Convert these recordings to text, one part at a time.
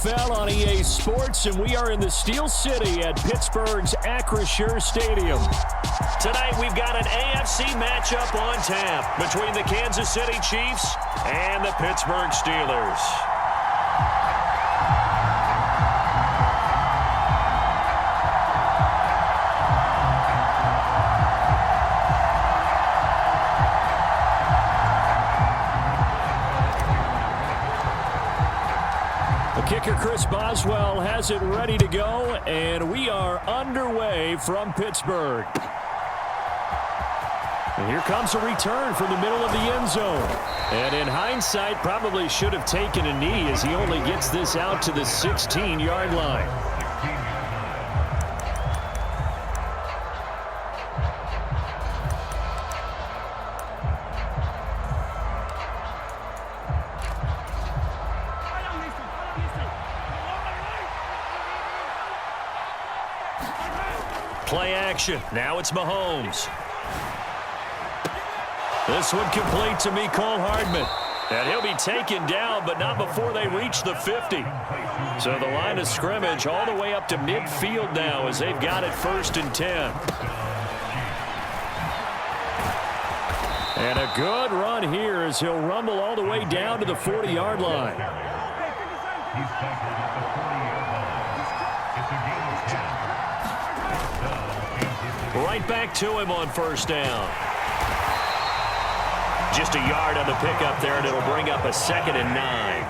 NFL on EA Sports, and we are in the Steel City at Pittsburgh's Acrisure Stadium. Tonight, we've got an AFC matchup on tap between the Kansas City Chiefs and the Pittsburgh Steelers. Kicker Chris Boswell has it ready to go, and we are underway from Pittsburgh. And here comes a return from the middle of the end zone. And in hindsight, probably should have taken a knee as he only gets this out to the 16-yard line. Play action. Now it's Mahomes. This one complete to Mecole Hardman. And he'll be taken down, but not before they reach the 50. So the line of scrimmage all the way up to midfield now as they've got it 1st and 10. And a good run here as he'll rumble all the way down to the 40-yard line. Right back to him on 1st down. Just a yard on the pickup there, and it'll bring up a 2nd and 9.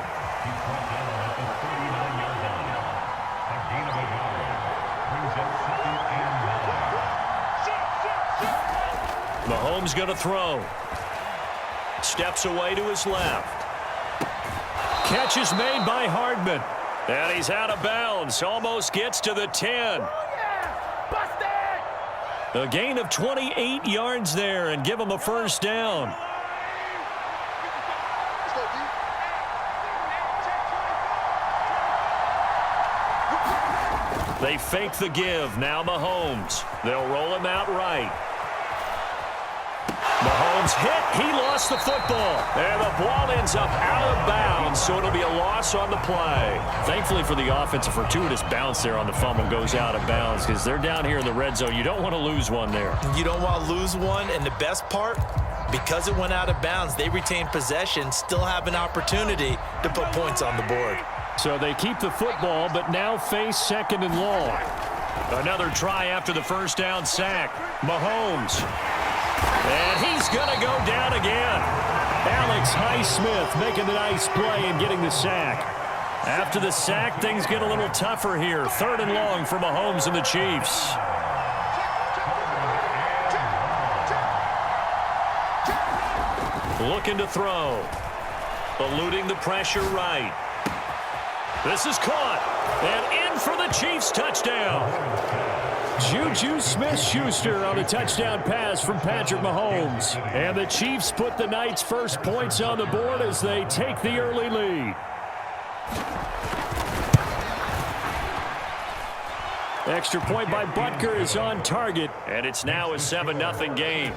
Mahomes going to throw. Steps away to his left. Catch is made by Hardman. And he's out of bounds. Almost gets to the 10. A gain of 28 yards there and give him a 1st down. They fake the give. Now Mahomes. They'll roll him out right. Mahomes hit. He lost the football. And the ball ends up out of bounds, so it'll be a loss on the play. Thankfully for the offense, a fortuitous bounce there on the fumble goes out of bounds because they're down here in the red zone. You don't want to lose one there. You don't want to lose one, and the best part, because it went out of bounds, they retain possession, still have an opportunity to put points on the board. So they keep the football, but now face 2nd and long. Another try after the 1st down sack. Mahomes. And he's going to go down again. Alex Highsmith making the nice play and getting the sack. After the sack, things get a little tougher here. 3rd and long for Mahomes and the Chiefs. Looking to throw. Eluding the pressure right. This is caught. And in for the Chiefs touchdown. Juju Smith-Schuster on a touchdown pass from Patrick Mahomes. And the Chiefs put the night's first points on the board as they take the early lead. Extra point by Butker is on target, and it's now a 7-0 game.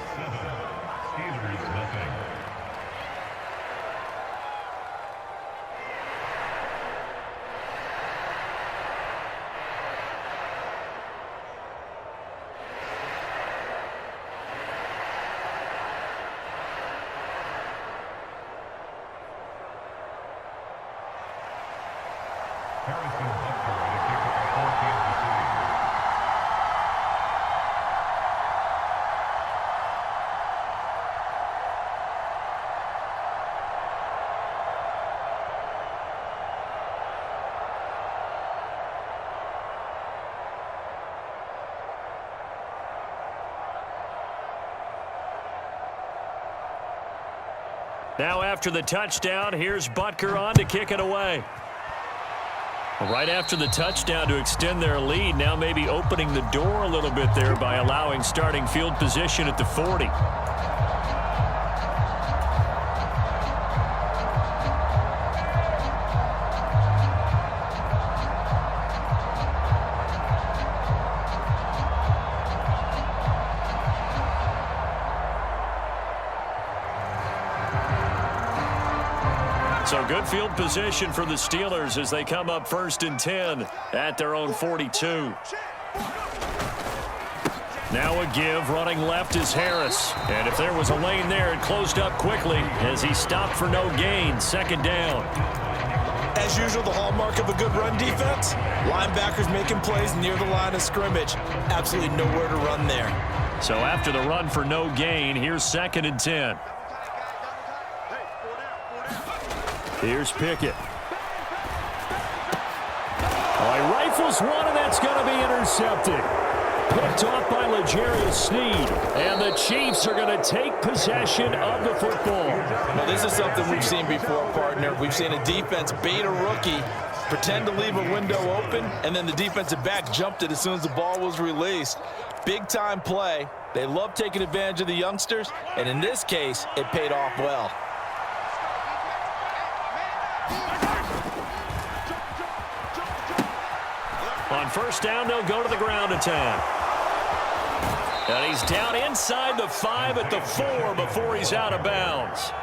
Now after the touchdown, here's Butker on to kick it away. Right after the touchdown to extend their lead, now maybe opening the door a little bit there by allowing starting field position at the 40. So good field position for the Steelers as they come up 1st and 10 at their own 42. Now a give, running left is Harris. And if there was a lane there, it closed up quickly as he stopped for no gain. 2nd down. As usual, the hallmark of a good run defense, linebackers making plays near the line of scrimmage. Absolutely nowhere to run there. So after the run for no gain, here's 2nd and 10. Here's Pickett. Oh, he rifles one, and that's going to be intercepted. Picked off by L'Jarius Sneed. And the Chiefs are going to take possession of the football. Well, this is something we've seen before, partner. We've seen a defense bait a rookie, pretend to leave a window open, and then the defensive back jumped it as soon as the ball was released. Big-time play. They love taking advantage of the youngsters, and in this case, it paid off well. On 1st down, they'll go to the ground attack. And he's down inside the 5 at the 4 before he's out of bounds.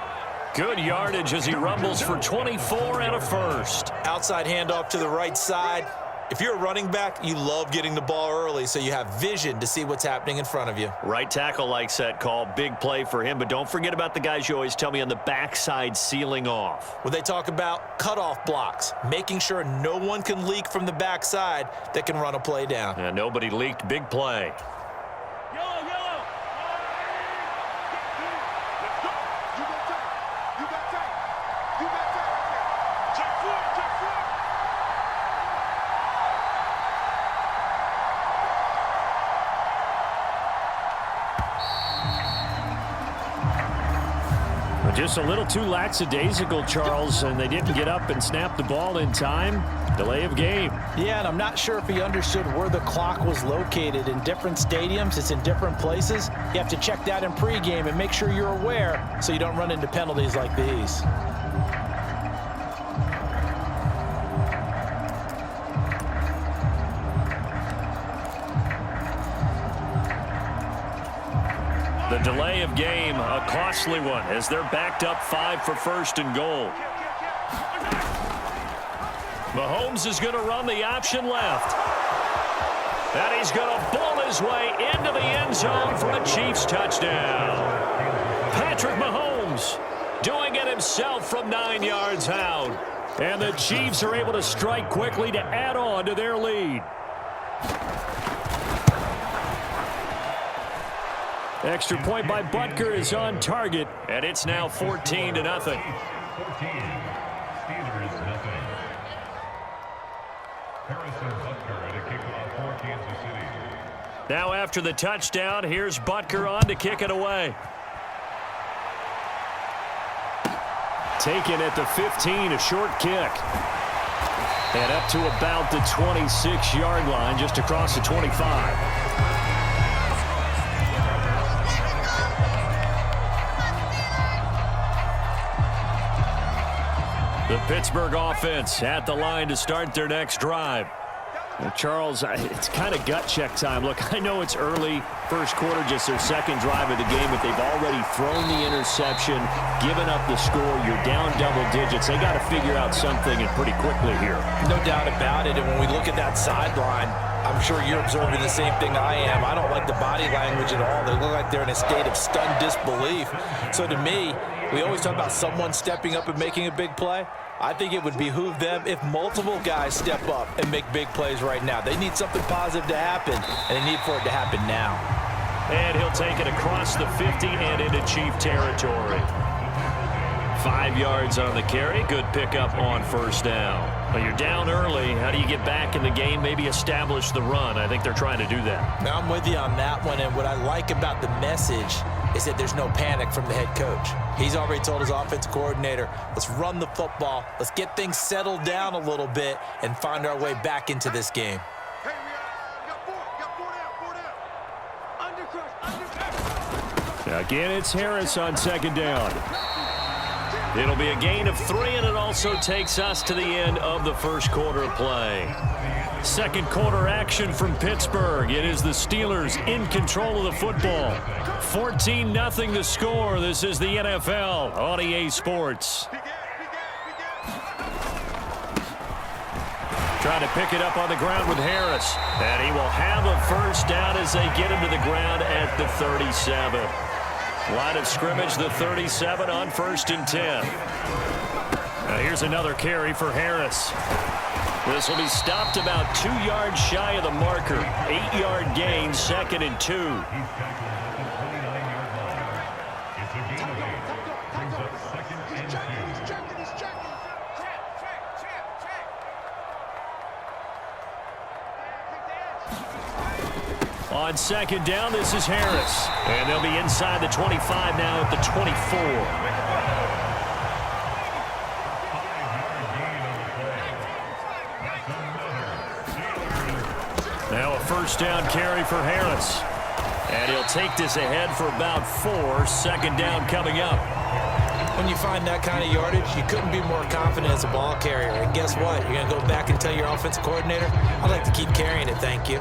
Good yardage as he rumbles for 24 and a first. Outside handoff to the right side. If you're a running back, you love getting the ball early so you have vision to see what's happening in front of you. Right tackle likes that call. Big play for him. But don't forget about the guys you always tell me on the backside sealing off. When they talk about cutoff blocks, making sure no one can leak from the backside that can run a play down. And nobody leaked. Big play. Just a little too lackadaisical, Charles, and they didn't get up and snap the ball in time. Delay of game. Yeah, and I'm not sure if he understood where the clock was located. In different stadiums, it's in different places. You have to check that in pregame and make sure you're aware so you don't run into penalties like these. The delay of game, a costly one, as they're backed up 5 for 1st and goal. Mahomes is going to run the option left. And he's going to bull his way into the end zone for a Chiefs touchdown. Patrick Mahomes doing it himself from 9 yards out. And the Chiefs are able to strike quickly to add on to their lead. Extra point by Butker is on target, and it's now 14-0. 14, Steelers 0. Harrison Butker at a kickoff for Kansas City. Now after the touchdown, here's Butker on to kick it away. Taken at the 15, a short kick. And up to about the 26-yard line, just across the 25. The Pittsburgh offense at the line to start their next drive. Well, Charles, it's kind of gut check time. Look, I know it's early, first quarter, just their 2nd drive of the game, but they've already thrown the interception, given up the score. You're down double digits. They got to figure out something, and pretty quickly here. No doubt about it, and when we look at that sideline, I'm sure you're observing the same thing I am. I don't like the body language at all. They look like they're in a state of stunned disbelief. So to me, we always talk about someone stepping up and making a big play. I think it would behoove them if multiple guys step up and make big plays right now. They need something positive to happen, and they need for it to happen now. And he'll take it across the 50 and into Chief territory. 5 yards on the carry. Good pickup on 1st down. But you're down early. How do you get back in the game? Maybe establish the run. I think they're trying to do that. Now I'm with you on that one, and what I like about the message is that there's no panic from the head coach. He's already told his offensive coordinator, let's run the football, let's get things settled down a little bit and find our way back into this game. Again, it's Harris on 2nd down. It'll be a gain of 3, and it also takes us to the end of the first quarter of play. 2nd quarter action from Pittsburgh. It is the Steelers in control of the football. 14-0 the score. This is the NFL on EA Sports. Trying to pick it up on the ground with Harris. And he will have a first down as they get him to the ground at the 37. Line of scrimmage, the 37 on 1st and 10. Now here's another carry for Harris. This will be stopped about 2 yards shy of the marker. 8-yard gain, 2nd and 2. He's tackled at the 29-yard line. It's a gain of 8. Brings up 2nd and 2. On 2nd down, this is Harris. And they'll be inside the 25 now at the 24. Now a first down carry for Harris. And he'll take this ahead for about 4. 2nd down coming up. When you find that kind of yardage, you couldn't be more confident as a ball carrier. And guess what? You're going to go back and tell your offensive coordinator, I'd like to keep carrying it, thank you.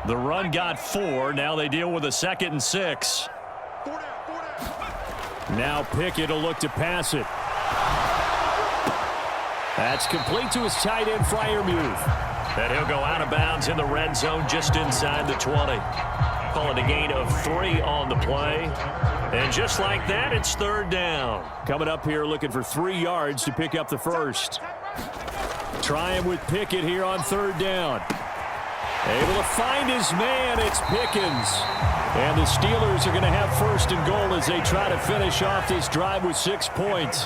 The run got 4. Now they deal with a 2nd and 6. Now Pickett will look to pass it. That's complete to his tight end, Freiermuth. And he'll go out of bounds in the red zone just inside the 20. Call it a gain of 3 on the play. And just like that, it's 3rd down. Coming up here looking for 3 yards to pick up the first. Trying with Pickett here on 3rd down. Able to find his man, it's Pickens. And the Steelers are going to have 1st and goal as they try to finish off this drive with 6 points.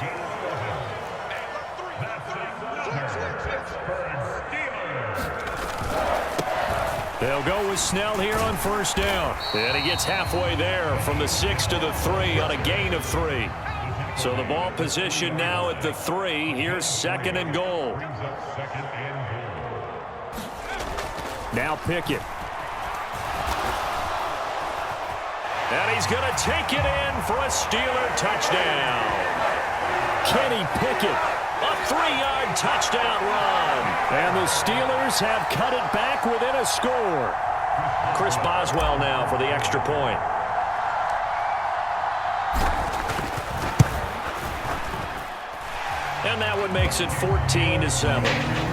They'll go with Snell here on 1st down. And he gets halfway there from the 6 to the 3 on a gain of 3. So the ball position now at the 3. Here's 2nd and goal. Now Pickett. And he's going to take it in for a Steeler touchdown. Kenny Pickett, a 3-yard touchdown run. And the Steelers have cut it back within a score. Chris Boswell now for the extra point. And that one makes it 14-7.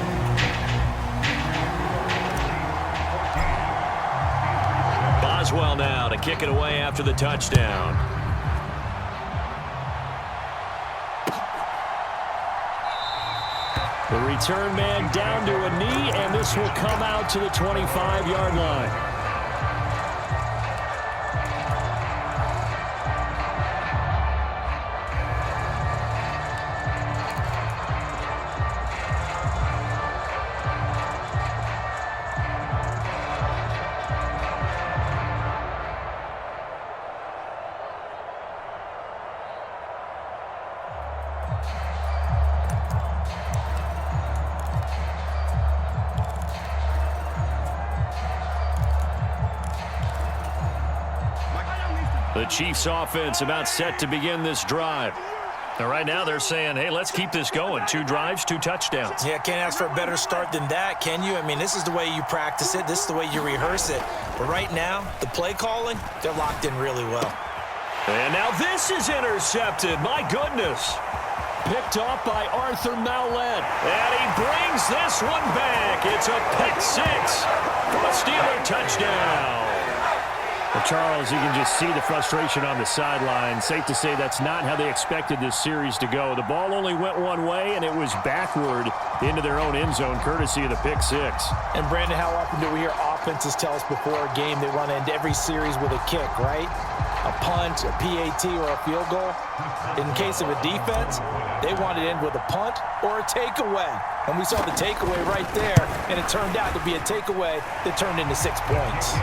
Boswell now to kick it away after the touchdown. The return man down to a knee, and this will come out to the 25-yard line. The Chiefs offense about set to begin this drive. And right now they're saying, hey, let's keep this going. 2 drives, 2 touchdowns. Yeah, can't ask for a better start than that, can you? I mean, this is the way you practice it. This is the way you rehearse it. But right now, the play calling, they're locked in really well. And now this is intercepted. My goodness. Picked off by Arthur Maulet. And he brings this one back. It's a pick 6 for a Steeler touchdown. Well, Charles, you can just see the frustration on the sideline. Safe to say that's not how they expected this series to go. The ball only went one way, and it was backward into their own end zone, courtesy of the pick 6. And, Brandon, how often do we hear offenses tell us before a game they want to end every series with a kick, right? A punt, a PAT, or a field goal. In case of a defense, they want to end with a punt or a takeaway. And we saw the takeaway right there, and it turned out to be a takeaway that turned into 6 points.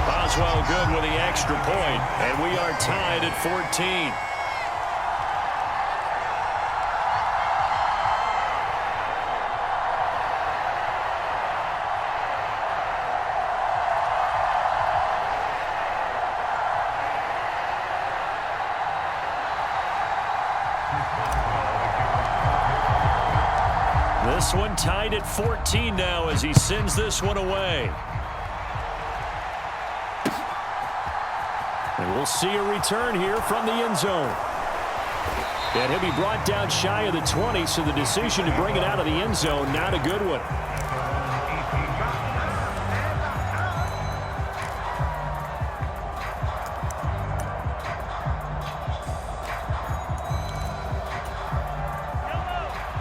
Boswell good with the extra point, and we are tied at 14. This one tied at 14 now as he sends this one away. And we'll see a return here from the end zone. And he'll be brought down shy of the 20, so the decision to bring it out of the end zone, not a good one.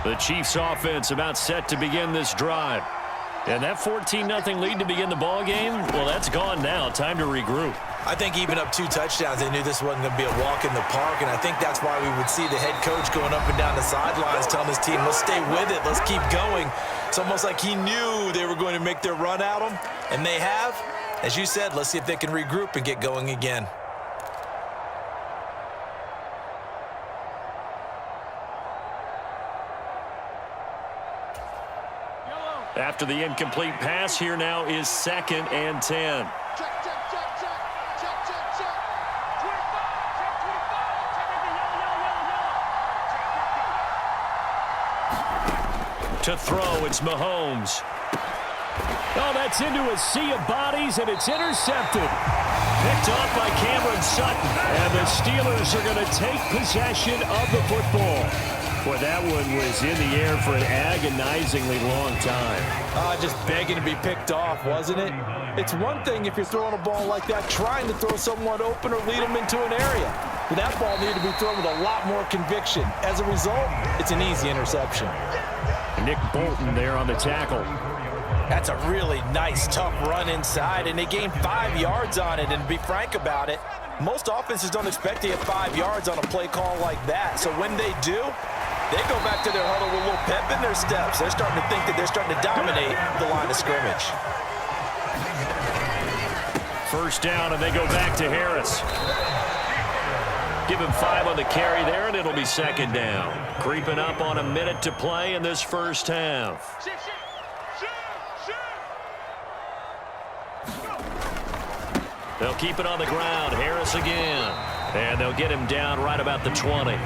The Chiefs offense about set to begin this drive. And that 14-0 lead to begin the ball game, well, that's gone now. Time to regroup. I think even up 2 touchdowns, they knew this wasn't going to be a walk in the park, and I think that's why we would see the head coach going up and down the sidelines telling his team, let's stay with it, let's keep going. It's almost like he knew they were going to make their run at him, and they have. As you said, let's see if they can regroup and get going again. After the incomplete pass, here now is 2nd and 10. To throw, it's Mahomes. Oh, that's into a sea of bodies, and it's intercepted. Picked off by Cameron Sutton. And the Steelers are going to take possession of the football. Boy, that one was in the air for an agonizingly long time. Just begging to be picked off, wasn't it? It's one thing if you're throwing a ball like that, trying to throw someone open or lead them into an area. But that ball needed to be thrown with a lot more conviction. As a result, it's an easy interception. Nick Bolton there on the tackle. That's a really nice, tough run inside, and they gained 5 yards on it. And to be frank about it, most offenses don't expect to get 5 yards on a play call like that. So when they do, they go back to their huddle with a little pep in their steps. They're starting to think that they're starting to dominate the line of scrimmage. First down, and they go back to Harris. Give him 5 on the carry there, and it'll be 2nd down. Creeping up on a minute to play in this first half. They'll keep it on the ground. Harris again. And they'll get him down right about the 20.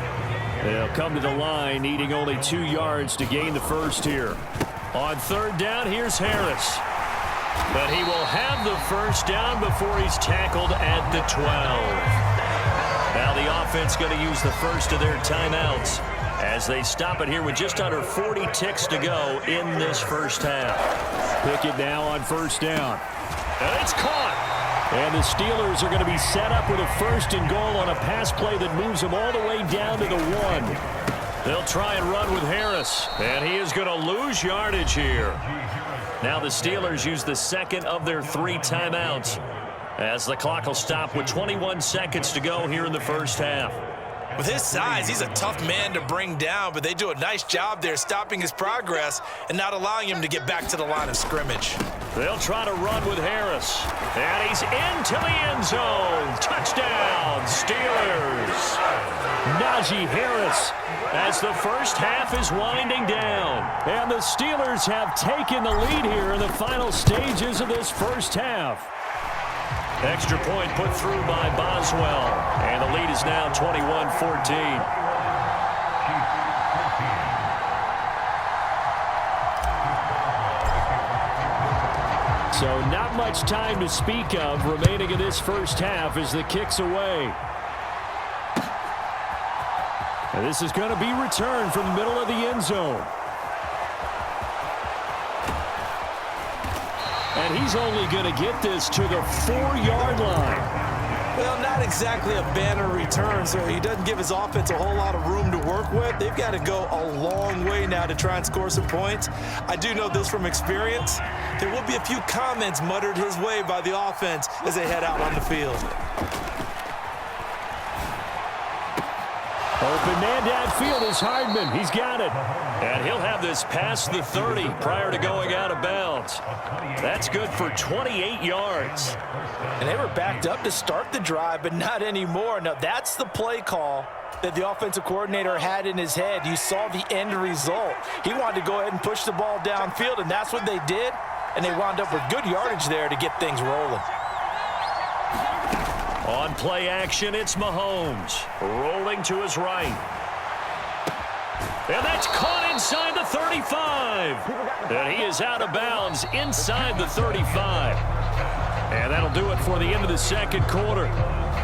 They'll come to the line, needing only 2 yards to gain the first here. On 3rd down, here's Harris. But he will have the first down before he's tackled at the 12. Now the offense going to use the first of their timeouts as they stop it here with just under 40 ticks to go in this first half. Pickett now on 1st down. And it's caught. And the Steelers are going to be set up with a 1st and goal on a pass play that moves them all the way down to the 1. They'll try and run with Harris, and he is going to lose yardage here. Now the Steelers use the 2nd of their 3 timeouts as the clock will stop with 21 seconds to go here in the first half. With his size, he's a tough man to bring down, but they do a nice job there stopping his progress and not allowing him to get back to the line of scrimmage. They'll try to run with Harris. And he's into the end zone. Touchdown, Steelers. Najee Harris as the first half is winding down. And the Steelers have taken the lead here in the final stages of this first half. Extra point put through by Boswell. And the lead is now 21-14. So not much time to speak of remaining in this first half as the kick's away. And this is going to be returned from the middle of the end zone. And he's only going to get this to the 4-yard line. Well, not exactly a banner return, so he doesn't give his offense a whole lot of room to work with. They've got to go a long way now to try and score some points. I do know this from experience. There will be a few comments muttered his way by the offense as they head out on the field. Open man downfield is Hardman. He's got it. And he'll have this past the 30 prior to going out of bounds. That's good for 28 yards. And they were backed up to start the drive, but not anymore. Now, that's the play call that the offensive coordinator had in his head. You saw the end result. He wanted to go ahead and push the ball downfield, and that's what they did. And they wound up with good yardage there to get things rolling. On play action, it's Mahomes. Rolling to his right. And that's caught inside the 35. And he is out of bounds inside the 35. And that'll do it for the end of the second quarter.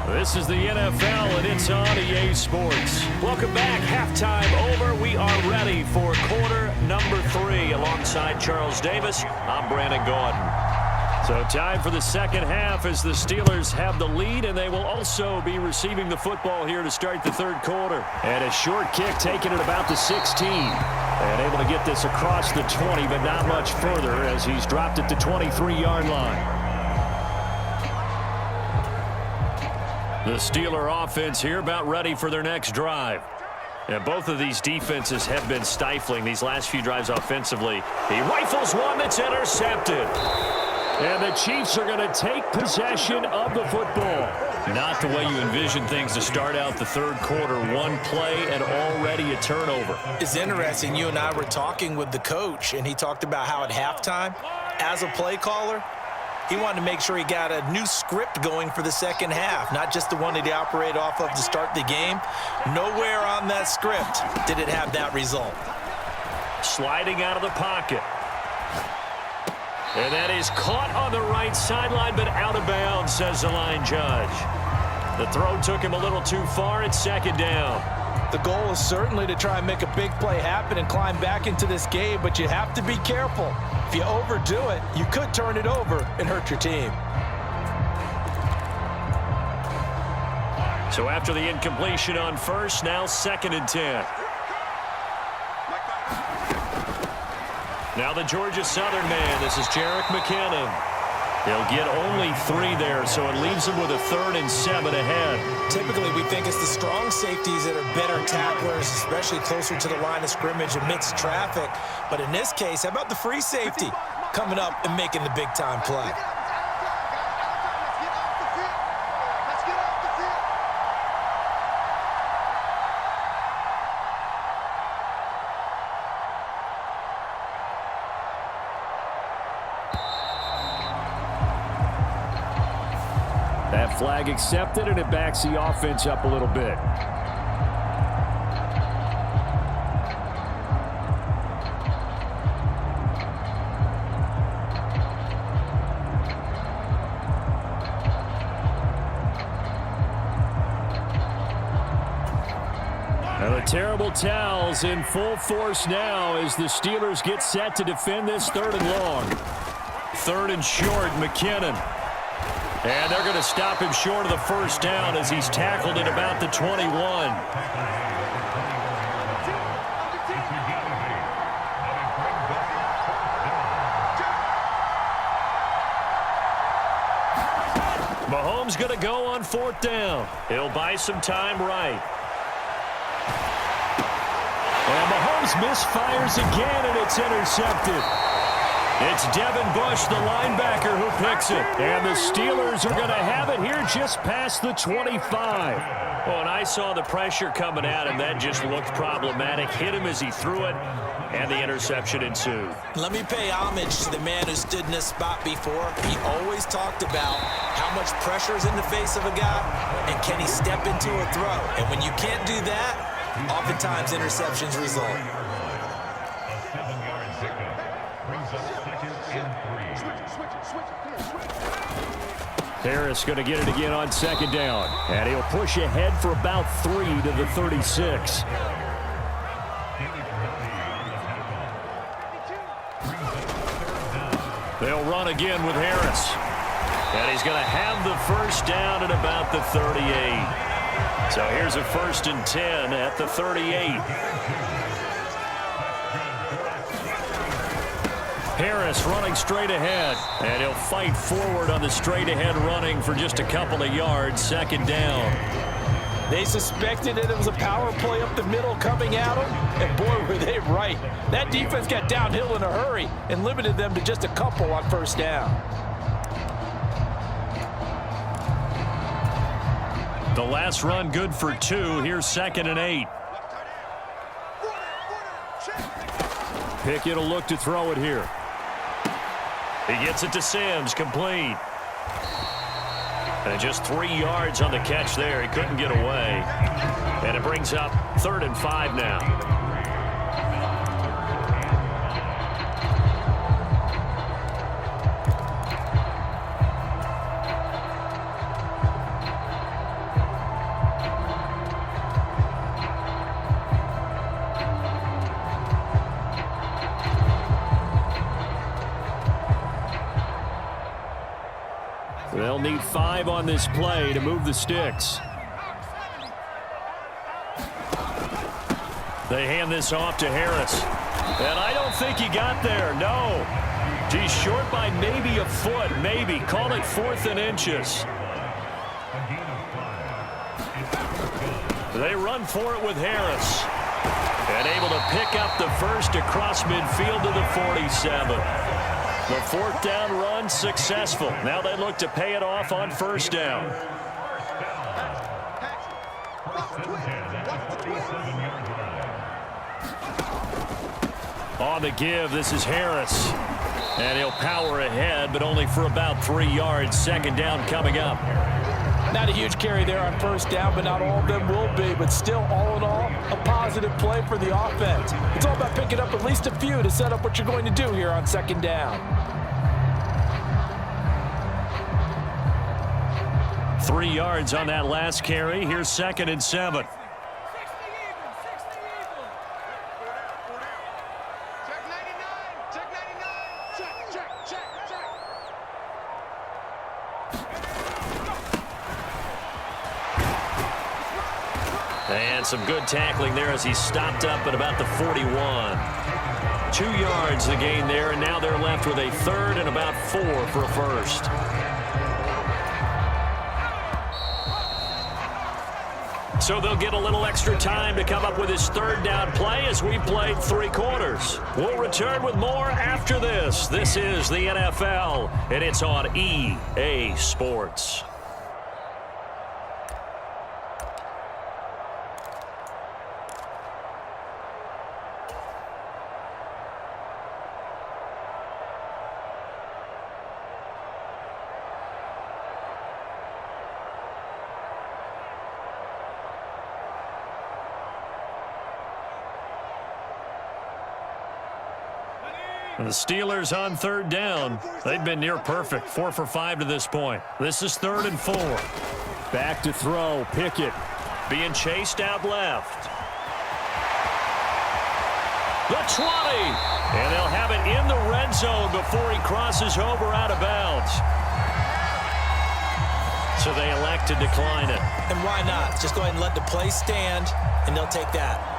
This is the NFL, and it's on EA Sports. Welcome back. Halftime over. We are ready for quarter number 3. Alongside Charles Davis, I'm Brandon Gordon. So time for the second half as the Steelers have the lead, and they will also be receiving the football here to start the third quarter. And a short kick taken at about the 16. And able to get this across the 20, but not much further as he's dropped at the 23-yard line. The Steeler offense here about ready for their next drive. And both of these defenses have been stifling these last few drives offensively. He rifles one that's intercepted. And the Chiefs are going to take possession of the football. Not the way you envision things to start out the third quarter. One play and already a turnover. It's interesting. You and I were talking with the coach, and he talked about how at halftime, as a play caller, he wanted to make sure he got a new script going for the second half, not just the one that he operated off of to start the game. Nowhere on that script did it have that result. Sliding out of the pocket. And that is caught on the right sideline, but out of bounds, says the line judge. The throw took him a little too far. It's second down. The goal is certainly to try and make a big play happen and climb back into this game, but you have to be careful. If you overdo it, you could turn it over and hurt your team. So after the incompletion on first, now 2nd and 10. Now the Georgia Southern man. This is Jerick McKinnon. They'll get only 3 there, so it leaves them with a 3rd and 7 ahead. Typically, we think it's the strong safeties that are better tacklers, especially closer to the line of scrimmage amidst traffic. But in this case, how about the free safety coming up and making the big-time play? That flag accepted, and it backs the offense up a little bit. And the terrible towels in full force now as the Steelers get set to defend this 3rd and long. 3rd and short, McKinnon. And they're going to stop him short of the first down as he's tackled at about the 21. Mahomes going to go on 4th down. He'll buy some time right. And Mahomes misfires again, and it's intercepted. It's Devin Bush, the linebacker, who picks it. And the Steelers are going to have it here just past the 25. Well, and I saw the pressure coming at him. That just looked problematic. Hit him as he threw it, and the interception ensued. Let me pay homage to the man who stood in this spot before. He always talked about how much pressure is in the face of a guy, and can he step into a throw. And when you can't do that, oftentimes interceptions result. Harris going to get it again on 2nd down. And he'll push ahead for about 3 to the 36. They'll run again with Harris. And he's going to have the first down at about the 38. So here's a 1st and 10 at the 38. Harris running straight ahead, and he'll fight forward on the straight-ahead running for just a couple of yards. 2nd down. They suspected it was a power play up the middle coming at them, and boy, were they right. That defense got downhill in a hurry and limited them to just a couple on 1st down. The last run good for 2. Here's 2nd and 8. Pickett will look to throw it here. He gets it to Sims, complete. And just 3 yards on the catch there. He couldn't get away. And it brings up 3rd and 5 now. need 5 on this play to move the sticks. They hand this off to Harris. And I don't think he got there, no. He's short by maybe a foot, maybe. Call it 4th and inches. They run for it with Harris. And able to pick up the first across midfield to the 47. The 4th down run successful. Now they look to pay it off on 1st down. On the give, this is Harris. And he'll power ahead, but only for about 3 yards. 2nd down coming up. Not a huge carry there on 1st down, but not all of them will be. But still, all in all, a positive play for the offense. It's all about picking up at least a few to set up what you're going to do here on 2nd down. 3 yards on that last carry. Here's 2nd and 7. And some good tackling there as he stopped up at about the 41. 2 yards the gain there, and now they're left with a 3rd and about 4 for a first. So they'll get a little extra time to come up with his 3rd down play as we played 3 quarters. We'll return with more after this. This is the NFL, and it's on EA Sports. The Steelers on 3rd down. They've been near perfect. 4 for 5 to this point. This is 3rd and 4. Back to throw. Pickett being chased out left. The 20. And they'll have it in the red zone before he crosses over out of bounds. So they elect to decline it. And why not? Just go ahead and let the play stand, and they'll take that.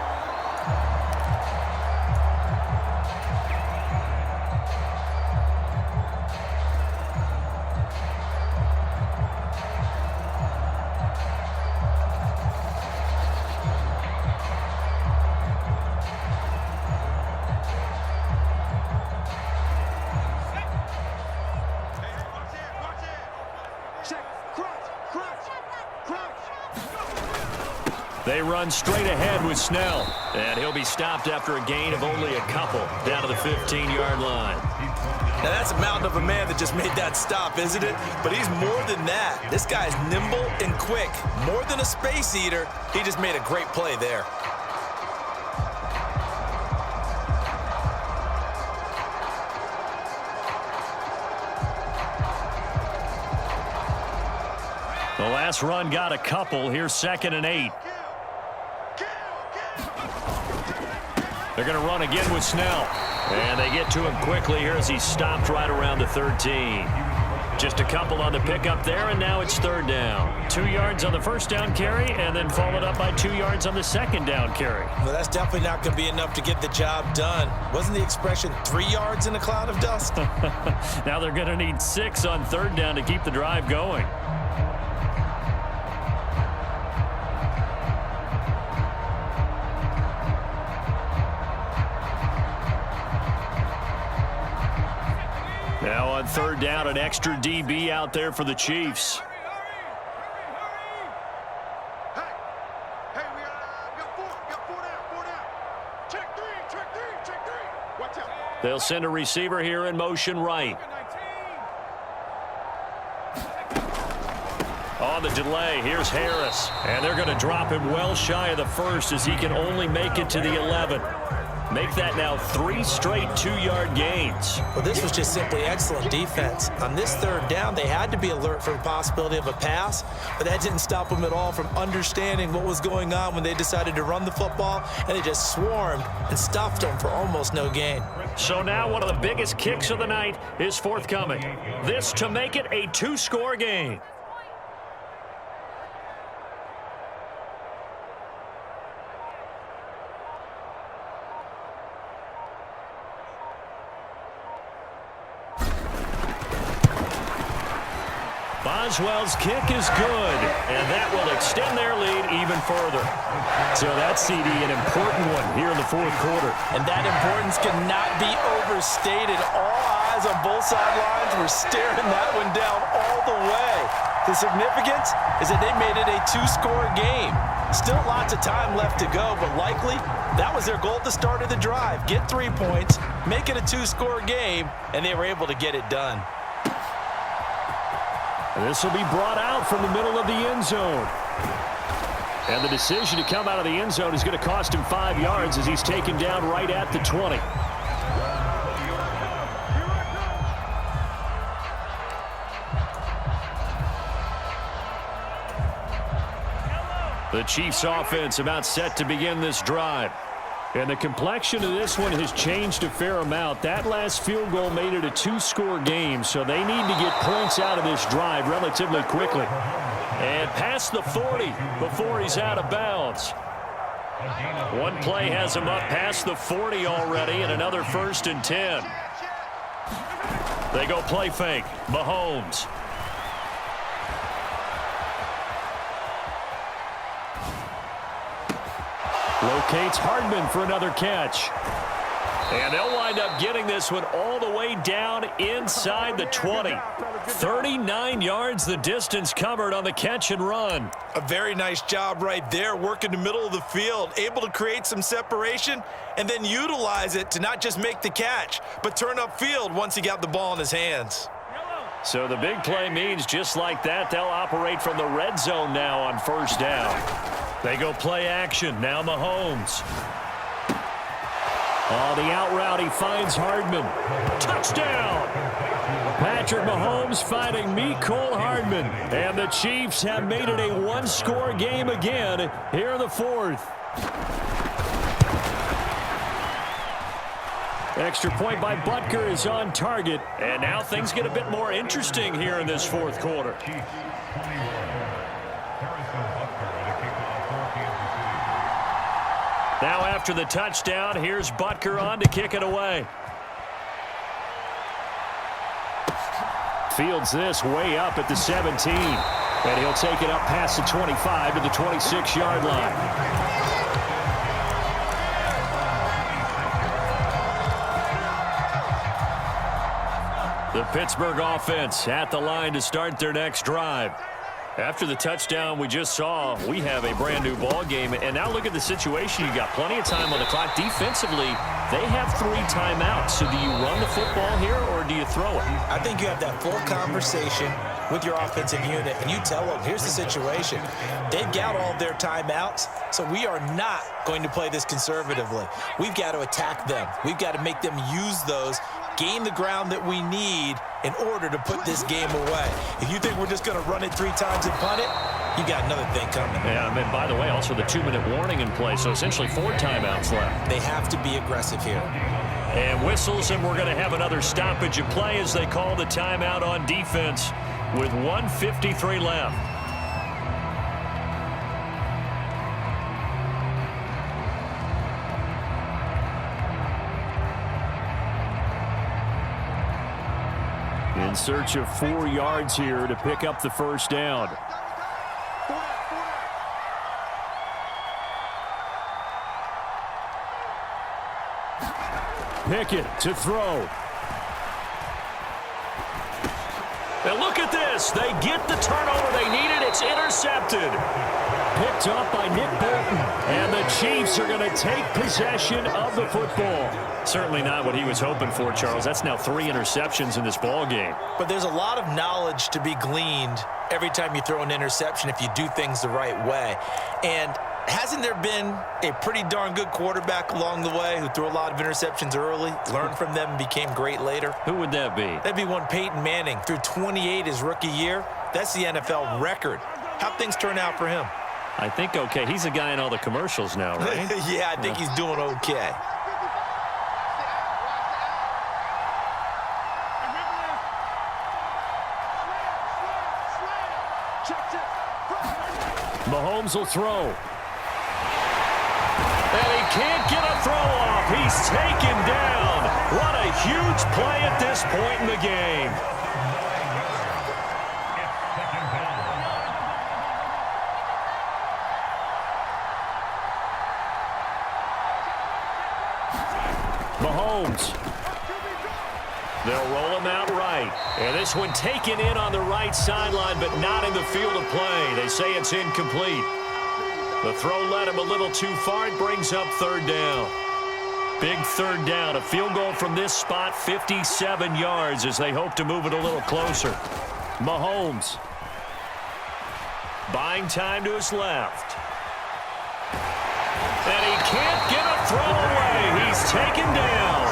They run straight ahead with Snell. And he'll be stopped after a gain of only a couple down to the 15-yard line. Now, that's a mountain of a man that just made that stop, isn't it? But he's more than that. This guy's nimble and quick. More than a space eater, he just made a great play there. The last run got a couple. Here's 2nd and 8. They're going to run again with Snell. And they get to him quickly here as he stopped right around the 13. Just a couple on the pickup there, and now it's 3rd down. 2 yards on the 1st down carry, and then followed up by 2 yards on the 2nd down carry. Well, that's definitely not going to be enough to get the job done. Wasn't the expression 3 yards in a cloud of dust? Now they're going to need 6 on 3rd down to keep the drive going. Now on 3rd down, an extra DB out there for the Chiefs. They'll send a receiver here in motion right. On the delay, here's Harris. And they're going to drop him well shy of the 1st as he can only make it to the 11. Make that now 3 straight 2-yard gains. Well, this was just simply excellent defense. On this third down, they had to be alert for the possibility of a pass, but that didn't stop them at all from understanding what was going on when they decided to run the football, and they just swarmed and stuffed them for almost no gain. So now one of the biggest kicks of the night is forthcoming. This to make it a 2-score game. Boswell's kick is good, and that will extend their lead even further. So that's, CD, an important one here in the fourth quarter. And that importance cannot be overstated. All eyes on both sidelines were staring that one down all the way. The significance is that they made it a 2-score game. Still lots of time left to go, but likely that was their goal at the start of the drive. Get 3 points, make it a 2-score game, and they were able to get it done. This will be brought out from the middle of the end zone. And the decision to come out of the end zone is going to cost him 5 yards as he's taken down right at the 20. The Chiefs offense about set to begin this drive. And the complexion of this one has changed a fair amount. That last field goal made it a 2-score game, so they need to get points out of this drive relatively quickly. And past the 40 before he's out of bounds. One play has him up past the 40 already, and another 1st and 10. They go play fake. Mahomes. Locates Hardman for another catch. And they'll wind up getting this one all the way down inside the 20. 39 yards the distance covered on the catch and run. A very nice job right there, working the middle of the field, able to create some separation and then utilize it to not just make the catch, but turn upfield once he got the ball in his hands. So the big play means just like that, they'll operate from the red zone now on 1st down. They go play action. Now Mahomes. On the out route, he finds Hardman. Touchdown! Patrick Mahomes finding Mecole Hardman. And the Chiefs have made it a 1-score game again here in the 4th. Extra point by Butker is on target. And now things get a bit more interesting here in this 4th quarter. Now after the touchdown, here's Butker on to kick it away. Fields this way up at the 17. And he'll take it up past the 25 to the 26-yard line. The Pittsburgh offense at the line to start their next drive. After the touchdown we just saw, we have a brand new ball game. And now look at the situation. You got plenty of time on the clock. Defensively, they have 3 timeouts. So do you run the football here or do you throw it? I think you have that full conversation with your offensive unit, and you tell them, here's the situation. They've got all their timeouts, so we are not going to play this conservatively. We've got to attack them. We've got to make them use those, gain the ground that we need in order to put this game away. If you think we're just going to run it 3 times and punt it, you got another thing coming. Yeah, I mean, by the way, also the 2-minute warning in play, so essentially 4 timeouts left. They have to be aggressive here. And whistles, and we're going to have another stoppage of play as they call the timeout on defense with 1:53 left. In search of 4 yards here to pick up the 1st down. Pickett to throw. And look at this. They get the turnover they needed. It's intercepted. Picked up by Nick Bolton. And the Chiefs are going to take possession of the football. Certainly not what he was hoping for, Charles. That's now 3 interceptions in this ball game. But there's a lot of knowledge to be gleaned every time you throw an interception if you do things the right way. And Hasn't there been a pretty darn good quarterback along the way who threw a lot of interceptions early, learned from them, and became great later? Who would that be? That'd be one Peyton Manning, threw 28 his rookie year. That's the NFL record. How'd things turn out for him? I think okay. He's a guy in all the commercials now, right? Yeah, I think he's doing okay. Mahomes will throw. And he can't get a throw off. He's taken down. What a huge play at this point in the game. Mahomes. They'll roll him out right. And this one taken in on the right sideline, but not in the field of play. They say it's incomplete. The throw led him a little too far. It brings up third down. Big third down. A field goal from this spot, 57 yards as they hope to move it a little closer. Mahomes. Buying time to his left. And he can't get a throw away. He's taken down.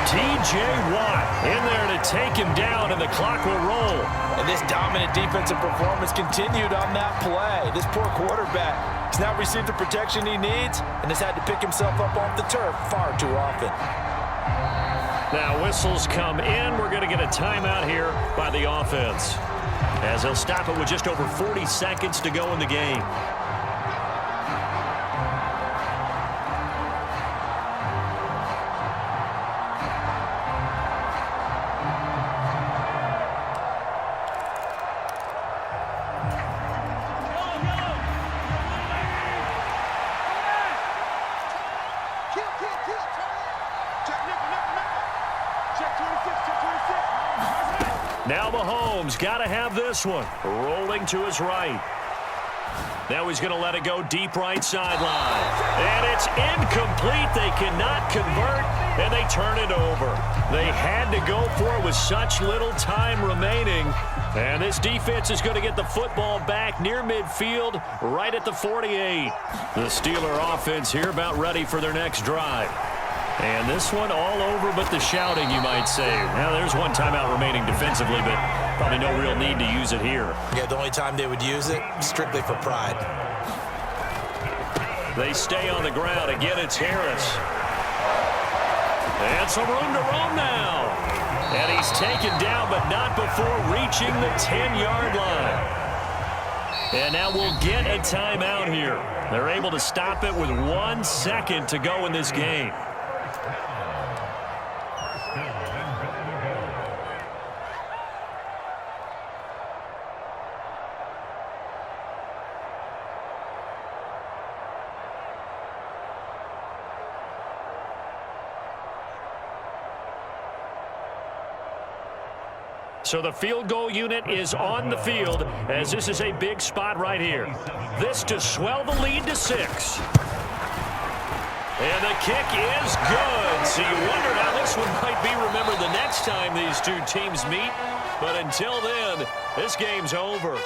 T.J. Watt in there to take him down, and the clock will roll. And this dominant defensive performance continued on that play. This poor quarterback has now received the protection he needs and has had to pick himself up off the turf far too often. Now whistles come in. We're going to get a timeout here by the offense, as they'll stop it with just over 40 seconds to go in the game. Now Mahomes got to have this one. Rolling to his right. Now he's going to let it go deep right sideline. And it's incomplete. They cannot convert, and they turn it over. They had to go for it with such little time remaining. And this defense is going to get the football back near midfield, right at the 48. The Steeler offense here about ready for their next drive. And this one all over but the shouting, you might say. Now, there's one timeout remaining defensively, but probably no real need to use it here. Yeah, the only time they would use it, strictly for pride. They stay on the ground. Again, it's Harris. And some room to roam now. And he's taken down, but not before reaching the 10-yard line. And now we'll get a timeout here. They're able to stop it with 1 second to go in this game. So the field goal unit is on the field, as this is a big spot right here. This to swell the lead to 6. And the kick is good. So you wonder how this one might be remembered the next time these two teams meet. But until then, this game's over.